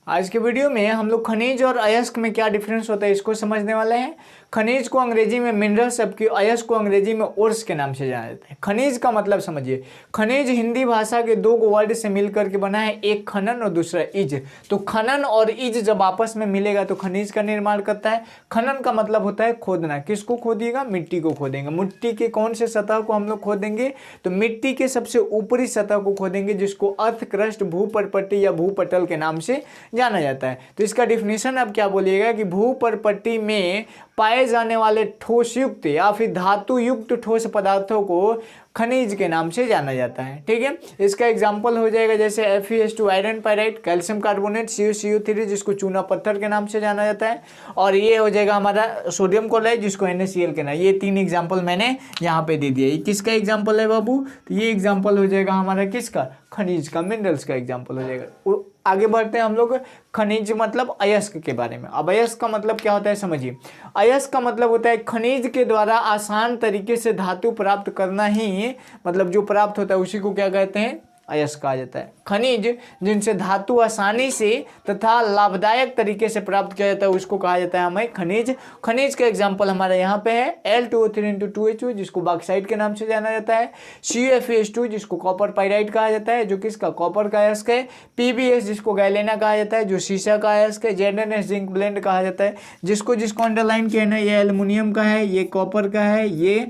आज के वीडियो में हम लोग खनिज और अयस्क में क्या डिफरेंस होता है इसको समझने वाले हैं। खनिज को अंग्रेजी में मिनरल, जबकि अयस्क को अंग्रेजी में ओर्स के नाम से जाना जाता है। खनिज का मतलब समझिए, खनिज हिंदी भाषा के दो वर्ड से मिलकर के बना है, एक खनन और दूसरा इज। तो खनन और इज जब आपस में मिलेगा तो खनिज का निर्माण करता है। खनन का मतलब होता है खोदना। किसको खोदिएगा? मिट्टी को खोदेंगे। मिट्टी के कौन से सतह को हम लोग खोदेंगे? तो मिट्टी के सबसे ऊपरी सतह को खोदेंगे, जिसको अर्थ क्रस्ट, भूपरपट्टी या भूपटल के नाम से जाना जाता है। तो इसका डिफिनेशन अब क्या बोलिएगा कि भूपरपट्टी में पाए जाने वाले ठोस युक्त या फिर धातु युक्त ठोस पदार्थों को खनिज के नाम से जाना जाता है। ठीक है, इसका एग्जांपल हो जाएगा जैसे Fe2 iron pyrite, calcium carbonate, CuCO3 जिसको चूना पत्थर के नाम से जाना जाता है, और ये हो जाएगा हमारा सोडियम क्लोराइड जिसको NaCl के नाम। ये तीन एग्जाम्पल मैंने यहाँ पे दे दिया। ये किसका एग्जाम्पल है बाबू? तो ये एग्जाम्पल हो जाएगा हमारा किसका? खनिज का, मिनरल्स का एग्जाम्पल हो जाएगा। आगे बढ़ते हैं हम लोग खनिज मतलब अयस्क के बारे में। अब अयस्क का मतलब क्या होता है समझिए। अयस्क का मतलब होता है खनिज के द्वारा आसान तरीके से धातु प्राप्त करना ही, मतलब जो प्राप्त होता है उसी को क्या कहते हैं? अयस्क कहा जाता है। खनिज जिनसे धातु आसानी से तथा लाभदायक तरीके से प्राप्त किया जाता है उसको कहा जाता है हमें खनिज। खनिज का एग्जांपल हमारे यहाँ पे है Al2O3 जिसको बॉक्साइट के नाम से जाना जाता है, CuFeS2 जिसको कॉपर पाइराइट कहा जाता है जो किसका? कॉपर का अयस्क है, PbS जिसको गैलेना कहा जाता है जो शीशा का अयस्क है, ZnS जिंक ब्लेंड कहा जाता है जिसको अंडरलाइन किया ना, ये एल्युमिनियम का है, ये कॉपर का है, ये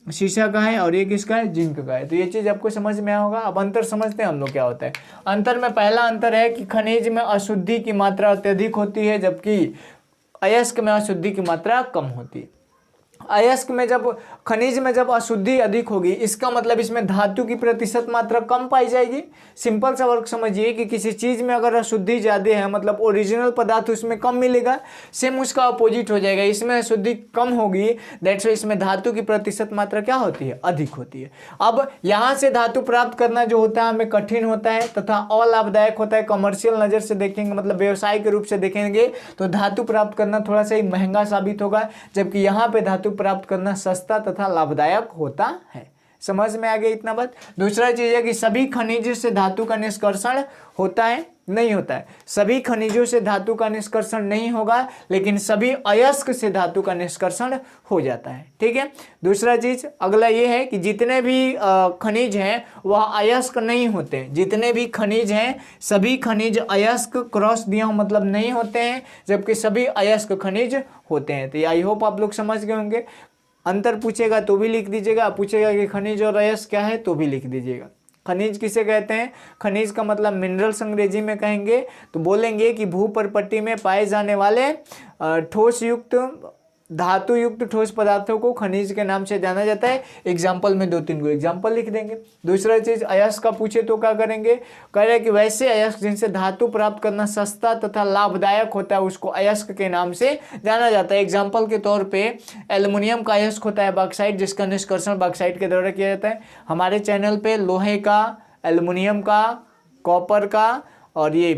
शीशा का है, और ये किसका है? जिंक का है। तो ये चीज़ आपको समझ में आया होगा। अब अंतर समझते हैं हम लोग क्या होता है। अंतर में पहला अंतर है कि खनिज में अशुद्धि की मात्रा अत्यधिक होती है, जबकि अयस्क में अशुद्धि की मात्रा कम होती है। अयस्क में जब खनिज में जब अशुद्धि अधिक होगी, इसका मतलब इसमें धातु की प्रतिशत मात्रा कम पाई जाएगी। सिंपल सा वर्क समझिए कि किसी चीज़ में अगर अशुद्धि ज़्यादा है मतलब ओरिजिनल पदार्थ उसमें कम मिलेगा, सेम उसका अपोजिट हो जाएगा। इसमें अशुद्धि कम होगी, दैट्स वाई इसमें धातु की प्रतिशत मात्रा क्या होती है? अधिक होती है। अब यहाँ से धातु प्राप्त करना जो होता है हमें कठिन होता है तथा अलाभदायक होता है। कमर्शियल नज़र से देखेंगे, मतलब व्यवसाय के रूप से देखेंगे तो धातु प्राप्त करना थोड़ा सा ही महंगा साबित होगा, जबकि यहाँ पे धातु प्राप्त करना सस्ता तथा लाभदायक होता है। समझ में आ गया इतना बात। दूसरा चीज है कि सभी खनिजों से धातु का निष्कर्षण होता है? नहीं होता है। सभी खनिजों से धातु का निष्कर्षण नहीं होगा, लेकिन सभी अयस्क से धातु का निष्कर्षण हो जाता है। ठीक है। दूसरा चीज अगला ये है कि जितने भी खनिज हैं वह अयस्क नहीं होते। जितने भी खनिज हैं सभी खनिज अयस्क क्रॉस दिया मतलब नहीं होते हैं, जबकि सभी अयस्क खनिज होते हैं। तो आई होप आप लोग समझ गए होंगे। अंतर पूछेगा तो भी लिख दीजिएगा, पूछेगा कि खनिज और अयस्क क्या है तो भी लिख दीजिएगा। खनिज किसे कहते हैं? खनिज का मतलब मिनरल्स अंग्रेजी में कहेंगे तो बोलेंगे कि भूपरपट्टी में पाए जाने वाले ठोस युक्त धातु युक्त ठोस पदार्थों को खनिज के नाम से जाना जाता है। एग्जाम्पल में 2-3 को एग्जाम्पल लिख देंगे। दूसरा चीज अयस्क का पूछे तो क्या करेंगे? कह रहे कि वैसे अयस्क जिनसे धातु प्राप्त करना सस्ता तथा लाभदायक होता है उसको अयस्क के नाम से जाना जाता है। एग्जाम्पल के तौर पे एल्युमिनियम का अयस्क होता है बॉक्साइट, जिसका निष्कर्षण बॉक्साइट के द्वारा किया जाता है। हमारे चैनल पे लोहे का, एल्युमिनियम का, कॉपर का और ये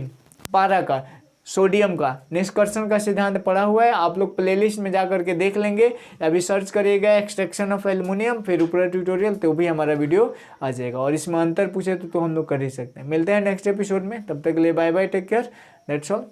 पारा का, सोडियम का निष्कर्षण का सिद्धांत पढ़ा हुआ है। आप लोग प्लेलिस्ट में जा करके देख लेंगे, अभी सर्च करिएगा एक्सट्रैक्शन ऑफ एल्युमिनियम, फिर ऊपर ट्यूटोरियल, तो भी हमारा वीडियो आ जाएगा। और इसमें अंतर पूछे तो हम लोग कर ही सकते हैं। मिलते हैं नेक्स्ट एपिसोड में, तब तक के लिए bye bye, take care, that's all.